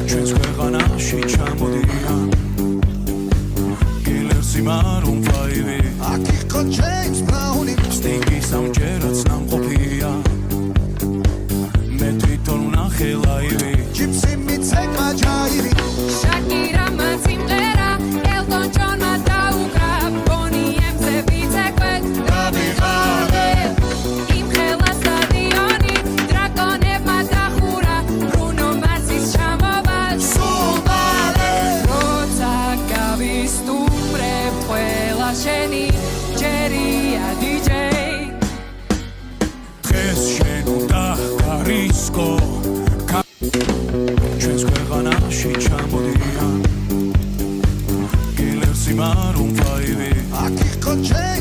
ჩვენს ქვეყანაში ჩამოდიან კილერსი მარუნ ფაივი აქ იყო ჯეიმს ბრაუნი სტინგი სამჯერაც ნამყოფია მე თვითონ ვნახე ლაივი ჯიპსი მიცეკა ჯაივი შაკირამა სიმღერა ელტონ ჯონმა დაუკრა ბონი ემზე ვიცეკვე გამიღალე იმ ხელა სტადიონი დრაკონებმა დახურა ბრუნო მარსის ჩამოვა სულბალე როცა გავისტუმრებ ყველა შენი ჯერია დიჯეი დღეს შენ უნდა გარისკო ჩვენს ქვეყანაში ჩამოდიან კილერსი მარუნ ფაივი აქ იყო ჯეიმს